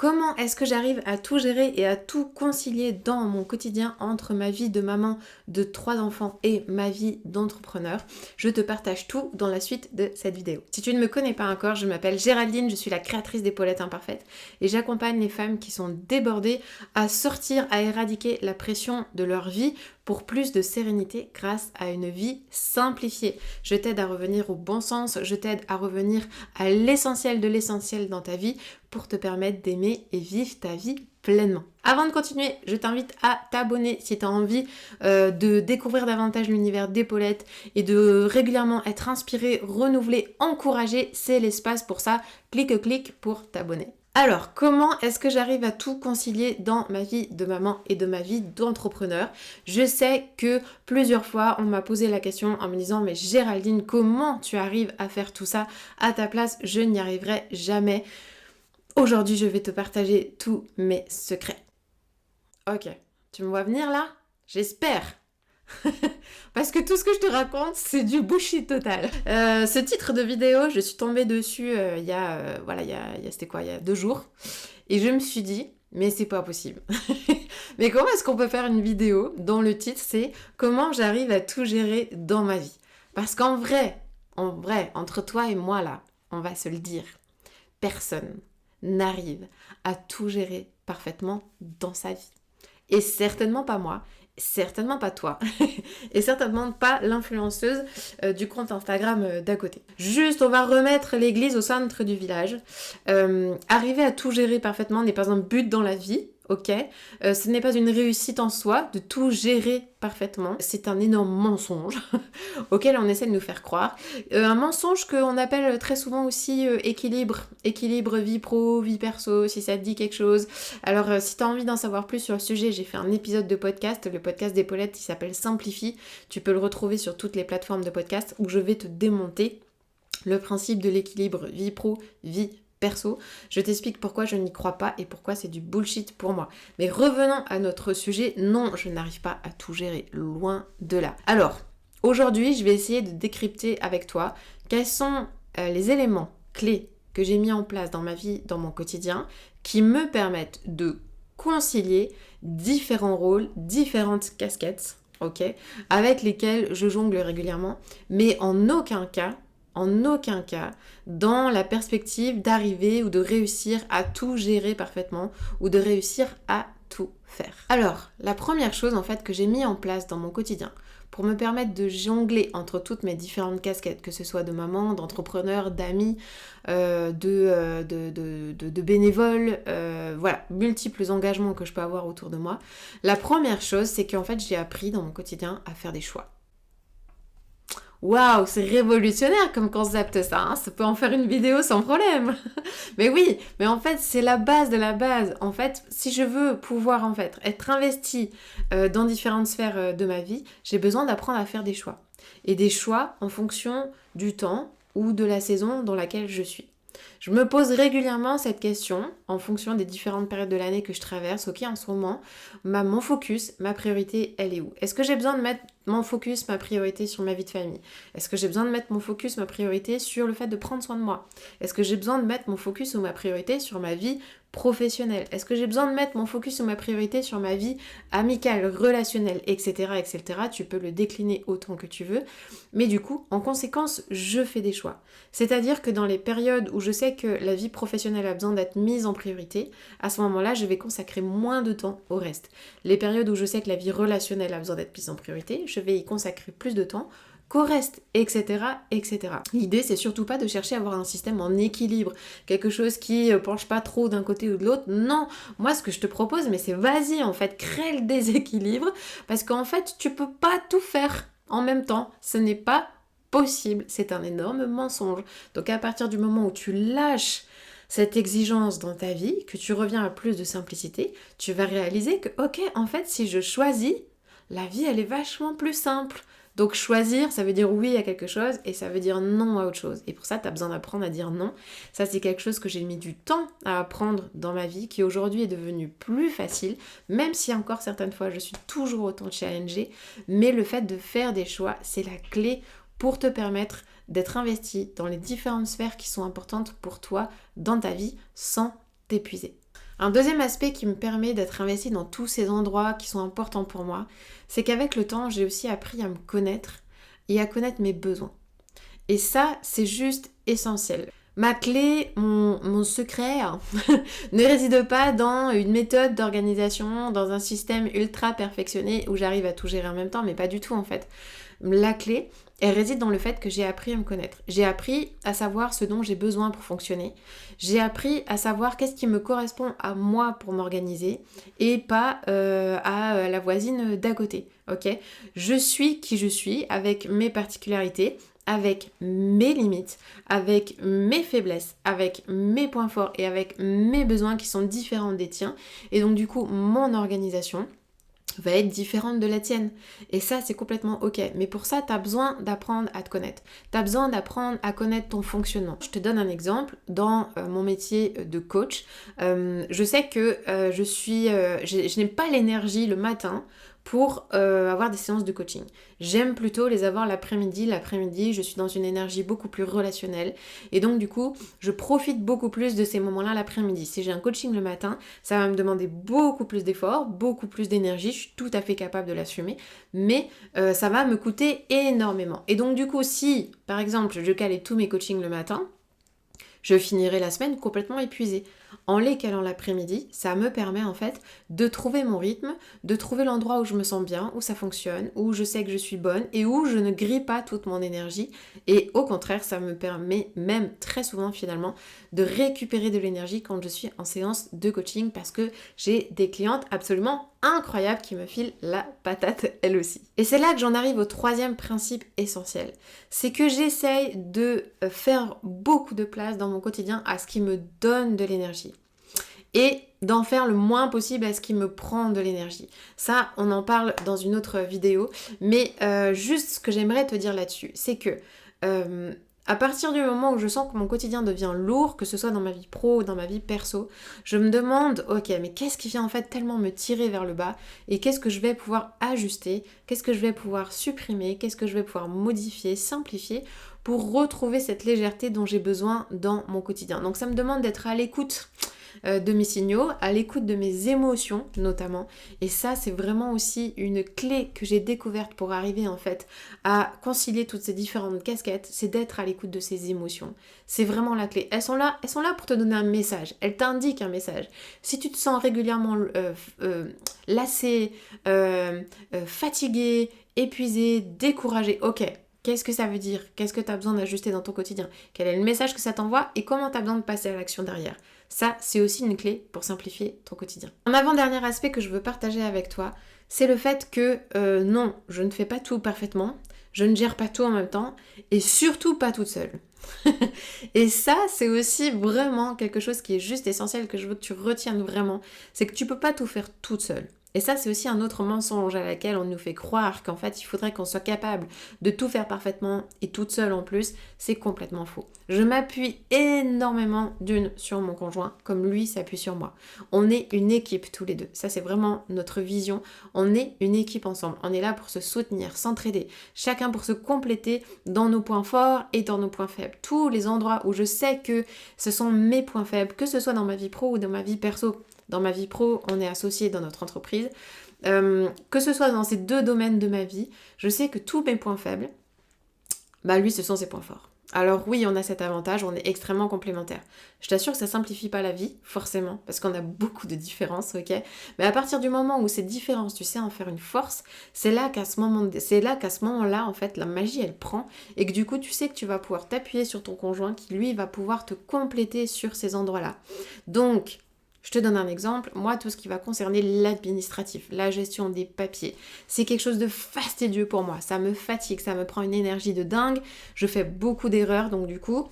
Comment est-ce que j'arrive à tout gérer et à tout concilier dans mon quotidien entre ma vie de maman de 3 enfants et ma vie d'entrepreneur? Je te partage tout dans la suite de cette vidéo. Si tu ne me connais pas encore, je m'appelle Géraldine, je suis la créatrice d'Épaulettes Imparfaites et j'accompagne les femmes qui sont débordées à sortir, à éradiquer la pression de leur vie pour plus de sérénité grâce à une vie simplifiée. Je t'aide à revenir au bon sens, je t'aide à revenir à l'essentiel de l'essentiel dans ta vie pour te permettre d'aimer et vivre ta vie pleinement. Avant de continuer, je t'invite à t'abonner si tu as envie de découvrir davantage l'univers d'Épaulettes et de régulièrement être inspiré, renouvelé, encouragé. C'est l'espace pour ça. Clique pour t'abonner. Alors, comment est-ce que j'arrive à tout concilier dans ma vie de maman et de ma vie d'entrepreneur? Je sais que plusieurs fois, on m'a posé la question en me disant « Mais Géraldine, comment tu arrives à faire tout ça à ta place? Je n'y arriverai jamais. » Aujourd'hui, je vais te partager tous mes secrets. Ok, tu me vois venir là? J'espère. Parce que tout ce que je te raconte, c'est du bullshit total. Ce titre de vidéo, je suis tombée dessus il y a 2 jours. Et je me suis dit, mais c'est pas possible. Mais comment est-ce qu'on peut faire une vidéo dont le titre c'est « Comment j'arrive à tout gérer dans ma vie ?» Parce qu'en vrai, entre toi et moi là, on va se le dire, personne n'arrive à tout gérer parfaitement dans sa vie. Et certainement pas moi, certainement pas toi, et certainement pas l'influenceuse du compte Instagram d'à côté. Juste, on va remettre l'église au centre du village. Arriver à tout gérer parfaitement n'est pas un but dans la vie, ok? Ce n'est pas une réussite en soi de tout gérer parfaitement. C'est un énorme mensonge auquel on essaie de nous faire croire. Un mensonge qu'on appelle très souvent aussi équilibre. Équilibre vie pro, vie perso, si ça te dit quelque chose. Alors, si tu as envie d'en savoir plus sur le sujet, j'ai fait un épisode de podcast, le podcast d'Épaulettes qui s'appelle Simplifie. Tu peux le retrouver sur toutes les plateformes de podcast où je vais te démonter le principe de l'équilibre vie pro, vie perso. Je t'explique pourquoi je n'y crois pas et pourquoi c'est du bullshit pour moi. Mais revenons à notre sujet. Non, je n'arrive pas à tout gérer, loin de là. Alors, aujourd'hui, je vais essayer de décrypter avec toi quels sont les éléments clés que j'ai mis en place dans ma vie, dans mon quotidien, qui me permettent de concilier différents rôles, différentes casquettes, ok, avec lesquelles je jongle régulièrement, mais en aucun cas, dans la perspective d'arriver ou de réussir à tout gérer parfaitement ou de réussir à tout faire. Alors, la première chose en fait que j'ai mis en place dans mon quotidien pour me permettre de jongler entre toutes mes différentes casquettes, que ce soit de maman, d'entrepreneur, d'amis, de bénévoles, voilà, multiples engagements que je peux avoir autour de moi. La première chose, c'est qu'en fait, j'ai appris dans mon quotidien à faire des choix. Waouh, c'est révolutionnaire comme concept ça, hein, ça peut en faire une vidéo sans problème. Mais oui, mais en fait c'est la base de la base. En fait, si je veux pouvoir en fait être investie dans différentes sphères de ma vie, j'ai besoin d'apprendre à faire des choix. Et des choix en fonction du temps ou de la saison dans laquelle je suis. Je me pose régulièrement cette question en fonction des différentes périodes de l'année que je traverse. Ok, en ce moment, mon focus, ma priorité, elle est où? Est-ce que j'ai besoin de mettre mon focus, ma priorité sur ma vie de famille? Est-ce que j'ai besoin de mettre mon focus, ma priorité sur le fait de prendre soin de moi? Est-ce que j'ai besoin de mettre mon focus ou ma priorité sur ma vie professionnelle? Est-ce que j'ai besoin de mettre mon focus ou ma priorité sur ma vie amicale, relationnelle, etc., etc. Tu peux le décliner autant que tu veux. Mais du coup, en conséquence, je fais des choix. C'est-à-dire que dans les périodes où je sais que la vie professionnelle a besoin d'être mise en priorité, à ce moment-là, je vais consacrer moins de temps au reste. Les périodes où je sais que la vie relationnelle a besoin d'être mise en priorité, je vais y consacrer plus de temps qu'au reste, etc., etc. L'idée, c'est surtout pas de chercher à avoir un système en équilibre, quelque chose qui penche pas trop d'un côté ou de l'autre. Non, moi, ce que je te propose, mais c'est vas-y, en fait, crée le déséquilibre, parce qu'en fait, tu peux pas tout faire en même temps. Ce n'est pas possible. C'est un énorme mensonge. Donc, à partir du moment où tu lâches cette exigence dans ta vie, que tu reviens à plus de simplicité, tu vas réaliser que, ok, en fait, si je choisis, la vie, elle est vachement plus simple. Donc choisir, ça veut dire oui à quelque chose et ça veut dire non à autre chose. Et pour ça, tu as besoin d'apprendre à dire non. Ça, c'est quelque chose que j'ai mis du temps à apprendre dans ma vie, qui aujourd'hui est devenu plus facile, même si encore certaines fois, je suis toujours autant challengée. Mais le fait de faire des choix, c'est la clé pour te permettre d'être investi dans les différentes sphères qui sont importantes pour toi dans ta vie sans t'épuiser. Un deuxième aspect qui me permet d'être investie dans tous ces endroits qui sont importants pour moi, c'est qu'avec le temps, j'ai aussi appris à me connaître et à connaître mes besoins. Et ça, c'est juste essentiel. Ma clé, mon secret, ne réside pas dans une méthode d'organisation, dans un système ultra perfectionné où j'arrive à tout gérer en même temps, mais pas du tout en fait. La clé, elle réside dans le fait que j'ai appris à me connaître. J'ai appris à savoir ce dont j'ai besoin pour fonctionner. J'ai appris à savoir qu'est-ce qui me correspond à moi pour m'organiser et pas à la voisine d'à côté. Ok ? Je suis qui je suis avec mes particularités, avec mes limites, avec mes faiblesses, avec mes points forts et avec mes besoins qui sont différents des tiens. Et donc du coup, mon organisation va être différente de la tienne. Et ça, c'est complètement ok. Mais pour ça, tu as besoin d'apprendre à te connaître. Tu as besoin d'apprendre à connaître ton fonctionnement. Je te donne un exemple. Dans mon métier de coach, je sais que je n'ai pas l'énergie le matin pour avoir des séances de coaching. J'aime plutôt les avoir l'après-midi. L'après-midi, je suis dans une énergie beaucoup plus relationnelle. Et donc, du coup, je profite beaucoup plus de ces moments-là l'après-midi. Si j'ai un coaching le matin, ça va me demander beaucoup plus d'efforts, beaucoup plus d'énergie. Je suis tout à fait capable de l'assumer. Mais ça va me coûter énormément. Et donc, du coup, si, par exemple, je calais tous mes coachings le matin, je finirai la semaine complètement épuisée. En les calant l'après-midi, ça me permet en fait de trouver mon rythme, de trouver l'endroit où je me sens bien, où ça fonctionne, où je sais que je suis bonne et où je ne grille pas toute mon énergie. Et au contraire, ça me permet même très souvent finalement de récupérer de l'énergie quand je suis en séance de coaching parce que j'ai des clientes absolument incroyables qui me filent la patate elles aussi. Et c'est là que j'en arrive au troisième principe essentiel. C'est que j'essaye de faire beaucoup de place dans mon quotidien à ce qui me donne de l'énergie. Et d'en faire le moins possible à ce qui me prend de l'énergie. Ça, on en parle dans une autre vidéo. Mais juste ce que j'aimerais te dire là-dessus, c'est que à partir du moment où je sens que mon quotidien devient lourd, que ce soit dans ma vie pro ou dans ma vie perso, je me demande, ok, mais qu'est-ce qui vient en fait tellement me tirer vers le bas et qu'est-ce que je vais pouvoir ajuster, qu'est-ce que je vais pouvoir supprimer, qu'est-ce que je vais pouvoir modifier, simplifier pour retrouver cette légèreté dont j'ai besoin dans mon quotidien. Donc ça me demande d'être à l'écoute de mes signaux, à l'écoute de mes émotions notamment. Et ça, c'est vraiment aussi une clé que j'ai découverte pour arriver en fait à concilier toutes ces différentes casquettes, c'est d'être à l'écoute de ces émotions. C'est vraiment la clé. Elles sont là pour te donner un message. Elles t'indiquent un message. Si tu te sens régulièrement lassé, fatigué, épuisé, découragé, ok. Qu'est-ce que ça veut dire? Qu'est-ce que tu as besoin d'ajuster dans ton quotidien? Quel est le message que ça t'envoie et comment tu as besoin de passer à l'action derrière? Ça, c'est aussi une clé pour simplifier ton quotidien. Un avant-dernier aspect que je veux partager avec toi, c'est le fait que non, je ne fais pas tout parfaitement, je ne gère pas tout en même temps et surtout pas toute seule. Et ça, c'est aussi vraiment quelque chose qui est juste essentiel que je veux que tu retiennes vraiment, c'est que tu peux pas tout faire toute seule. Et ça, c'est aussi un autre mensonge à laquelle on nous fait croire qu'en fait, il faudrait qu'on soit capable de tout faire parfaitement et toute seule en plus. C'est complètement faux. Je m'appuie énormément sur mon conjoint, comme lui s'appuie sur moi. On est une équipe tous les deux. Ça, c'est vraiment notre vision. On est une équipe ensemble. On est là pour se soutenir, s'entraider. Chacun pour se compléter dans nos points forts et dans nos points faibles. Tous les endroits où je sais que ce sont mes points faibles, que ce soit dans ma vie pro ou dans ma vie perso. Dans ma vie pro, on est associés dans notre entreprise. Que ce soit dans ces deux domaines de ma vie, je sais que tous mes points faibles, lui, ce sont ses points forts. Alors oui, on a cet avantage, on est extrêmement complémentaires. Je t'assure que ça simplifie pas la vie, forcément, parce qu'on a beaucoup de différences, ok? Mais à partir du moment où ces différences, tu sais en faire une force, c'est là qu'à ce moment-là, en fait, la magie, elle prend, et que du coup, tu sais que tu vas pouvoir t'appuyer sur ton conjoint, qui lui va pouvoir te compléter sur ces endroits-là. Donc, je te donne un exemple, moi tout ce qui va concerner l'administratif, la gestion des papiers, c'est quelque chose de fastidieux pour moi, ça me fatigue, ça me prend une énergie de dingue, je fais beaucoup d'erreurs, donc du coup,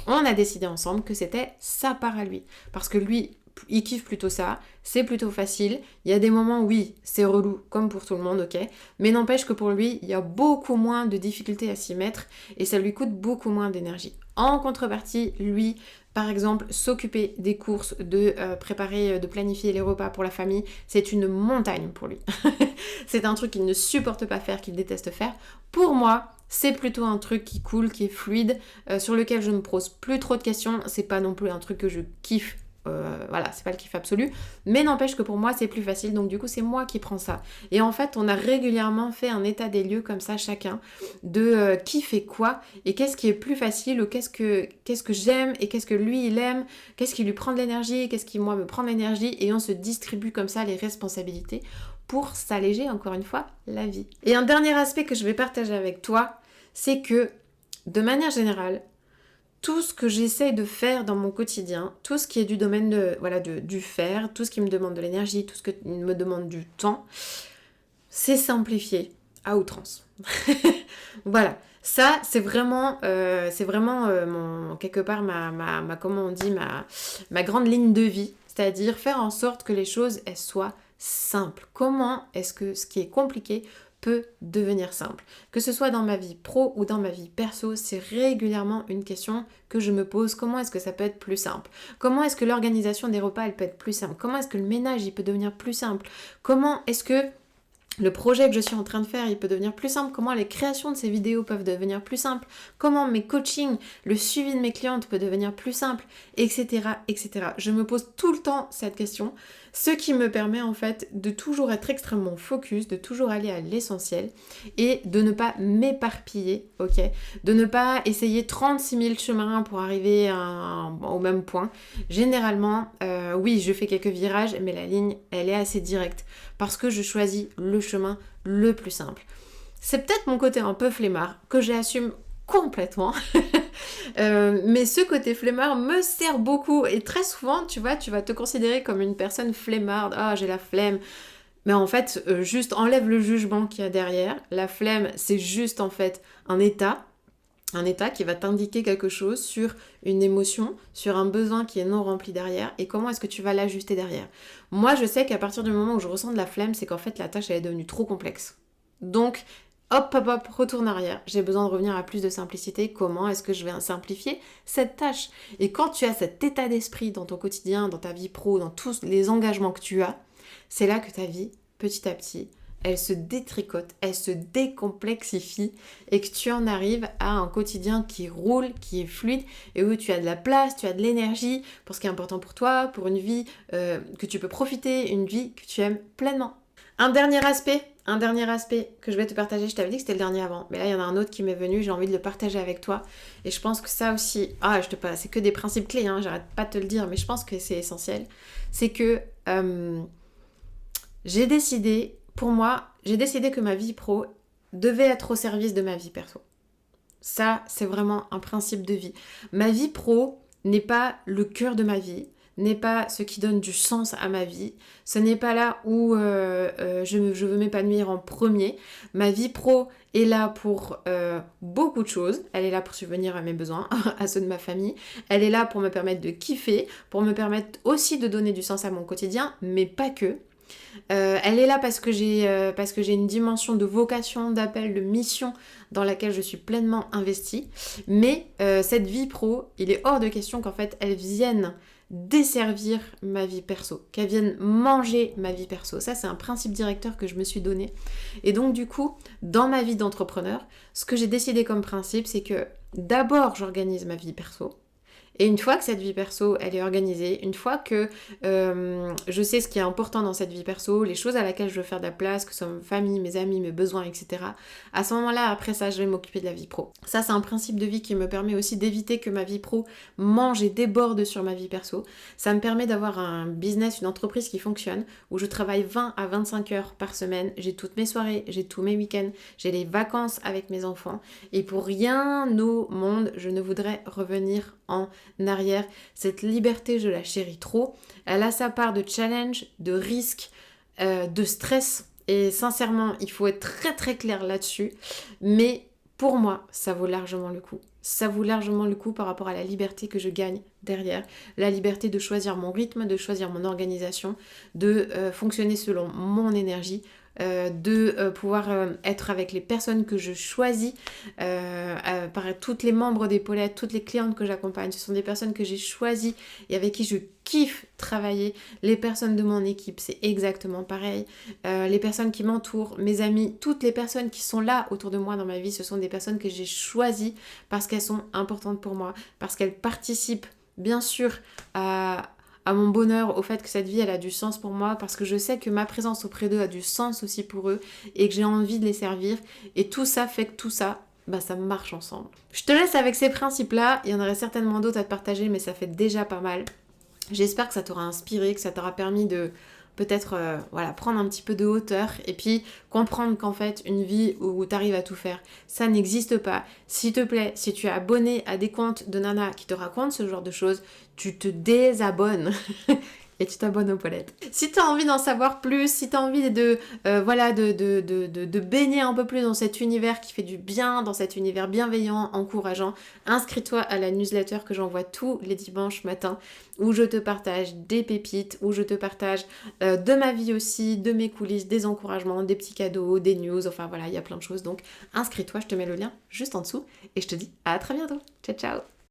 on a décidé ensemble que c'était sa part à lui, parce que lui, il kiffe plutôt ça, c'est plutôt facile, il y a des moments, oui, c'est relou, comme pour tout le monde, ok, mais n'empêche que pour lui, il y a beaucoup moins de difficultés à s'y mettre, et ça lui coûte beaucoup moins d'énergie. En contrepartie, lui, par exemple, s'occuper des courses, de préparer, de planifier les repas pour la famille, c'est une montagne pour lui. C'est un truc qu'il ne supporte pas faire, qu'il déteste faire. Pour moi, c'est plutôt un truc qui coule, qui est fluide, sur lequel je ne me pose plus trop de questions. C'est pas non plus un truc que je kiffe Voilà, c'est pas le kiff absolu, mais n'empêche que pour moi c'est plus facile, donc du coup c'est moi qui prends ça. Et en fait on a régulièrement fait un état des lieux comme ça chacun, de qui fait quoi, et qu'est-ce qui est plus facile, ou qu'est-ce que j'aime, et qu'est-ce que lui il aime, qu'est-ce qui lui prend de l'énergie, qu'est-ce qui moi me prend de l'énergie, et on se distribue comme ça les responsabilités pour s'alléger encore une fois la vie. Et un dernier aspect que je vais partager avec toi, c'est que de manière générale, tout ce que j'essaye de faire dans mon quotidien, tout ce qui est du domaine du faire, tout ce qui me demande de l'énergie, tout ce qui me demande du temps, c'est simplifié à outrance. Voilà, ça c'est vraiment, quelque part comment on dit, ma grande ligne de vie, c'est-à-dire faire en sorte que les choses elles soient simples. Comment est-ce que ce qui est compliqué peut devenir simple? Que ce soit dans ma vie pro ou dans ma vie perso, c'est régulièrement une question que je me pose. Comment est-ce que ça peut être plus simple? Comment est-ce que l'organisation des repas elle peut être plus simple? Comment est-ce que le ménage il peut devenir plus simple? Comment est-ce que le projet que je suis en train de faire, il peut devenir plus simple? Comment les créations de ces vidéos peuvent devenir plus simples? Comment mes coachings, le suivi de mes clientes peut devenir plus simple? Etc, etc. Je me pose tout le temps cette question, ce qui me permet en fait de toujours être extrêmement focus, de toujours aller à l'essentiel et de ne pas m'éparpiller, ok? De ne pas essayer 36 000 chemins pour arriver au même point. Généralement, oui, je fais quelques virages, mais la ligne, elle est assez directe parce que je choisis le chemin le plus simple. C'est peut-être mon côté un peu flemmard que j'assume complètement. Mais ce côté flemmard me sert beaucoup et très souvent, tu vois, tu vas te considérer comme une personne flemmarde. Ah, j'ai la flemme. Mais en fait, juste enlève le jugement qu'il y a derrière. La flemme, c'est juste en fait un état qui va t'indiquer quelque chose sur une émotion, sur un besoin qui est non rempli derrière, et comment est-ce que tu vas l'ajuster derrière. Moi, je sais qu'à partir du moment où je ressens de la flemme, c'est qu'en fait la tâche elle est devenue trop complexe. Donc, hop, retourne arrière. J'ai besoin de revenir à plus de simplicité. Comment est-ce que je vais simplifier cette tâche? Et quand tu as cet état d'esprit dans ton quotidien, dans ta vie pro, dans tous les engagements que tu as, c'est là que ta vie, petit à petit, elle se détricote, elle se décomplexifie et que tu en arrives à un quotidien qui roule, qui est fluide et où tu as de la place, tu as de l'énergie pour ce qui est important pour toi, pour une vie que tu peux profiter, une vie que tu aimes pleinement. Un dernier aspect que je vais te partager, je t'avais dit que c'était le dernier avant, mais là il y en a un autre qui m'est venu, j'ai envie de le partager avec toi et je pense que ça aussi, c'est que des principes clés, hein, j'arrête pas de te le dire, mais je pense que c'est essentiel, c'est que j'ai décidé que ma vie pro devait être au service de ma vie perso. Ça, c'est vraiment un principe de vie. Ma vie pro n'est pas le cœur de ma vie, n'est pas ce qui donne du sens à ma vie. Ce n'est pas là où je veux m'épanouir en premier. Ma vie pro est là pour beaucoup de choses. Elle est là pour subvenir à mes besoins, à ceux de ma famille. Elle est là pour me permettre de kiffer, pour me permettre aussi de donner du sens à mon quotidien, mais pas que. Elle est là parce que j'ai une dimension de vocation, d'appel, de mission dans laquelle je suis pleinement investie. Mais cette vie pro, il est hors de question qu'en fait elle vienne desservir ma vie perso, qu'elle vienne manger ma vie perso. Ça, c'est un principe directeur que je me suis donné. Et donc du coup, dans ma vie d'entrepreneur, ce que j'ai décidé comme principe, c'est que d'abord j'organise ma vie perso. Et une fois que cette vie perso, elle est organisée, une fois que je sais ce qui est important dans cette vie perso, les choses à laquelle je veux faire de la place, que ce soit ma famille, mes amis, mes besoins, etc. À ce moment-là, après ça, je vais m'occuper de la vie pro. Ça, c'est un principe de vie qui me permet aussi d'éviter que ma vie pro mange et déborde sur ma vie perso. Ça me permet d'avoir un business, une entreprise qui fonctionne, où je travaille 20 à 25 heures par semaine. J'ai toutes mes soirées, j'ai tous mes week-ends, j'ai les vacances avec mes enfants. Et pour rien au monde, je ne voudrais revenir en arrière. Cette liberté, je la chéris trop. Elle a sa part de challenge, de risque, de stress. Et sincèrement, il faut être très très clair là-dessus. Mais pour moi, ça vaut largement le coup. Ça vaut largement le coup par rapport à la liberté que je gagne derrière. La liberté de choisir mon rythme, de choisir mon organisation, de fonctionner selon mon énergie, de pouvoir être avec les personnes que je choisis, par toutes les membres des Paulettes, toutes les clientes que j'accompagne, ce sont des personnes que j'ai choisies et avec qui je kiffe travailler. Les personnes de mon équipe, c'est exactement pareil. Les personnes qui m'entourent, mes amis, toutes les personnes qui sont là autour de moi dans ma vie, ce sont des personnes que j'ai choisies parce qu'elles sont importantes pour moi, parce qu'elles participent bien sûr à à mon bonheur, au fait que cette vie elle a du sens pour moi, parce que je sais que ma présence auprès d'eux a du sens aussi pour eux et que j'ai envie de les servir. Et tout ça fait que tout ça, bah ça marche ensemble. Je te laisse avec ces principes-là, il y en aurait certainement d'autres à te partager, mais ça fait déjà pas mal. J'espère que ça t'aura inspiré, que ça t'aura permis de peut-être voilà, prendre un petit peu de hauteur et puis comprendre qu'en fait une vie où tu arrives à tout faire, ça n'existe pas. S'il te plaît, si tu es abonné à des comptes de nana qui te racontent ce genre de choses, tu te désabonnes. Et tu t'abonnes aux Paulettes. Si tu as envie d'en savoir plus, si tu as envie voilà, de baigner un peu plus dans cet univers qui fait du bien, dans cet univers bienveillant, encourageant, inscris-toi à la newsletter que j'envoie tous les dimanches matins, où je te partage des pépites, où je te partage de ma vie aussi, de mes coulisses, des encouragements, des petits cadeaux, des news, enfin voilà, il y a plein de choses. Donc inscris-toi, je te mets le lien juste en dessous et je te dis à très bientôt. Ciao ciao.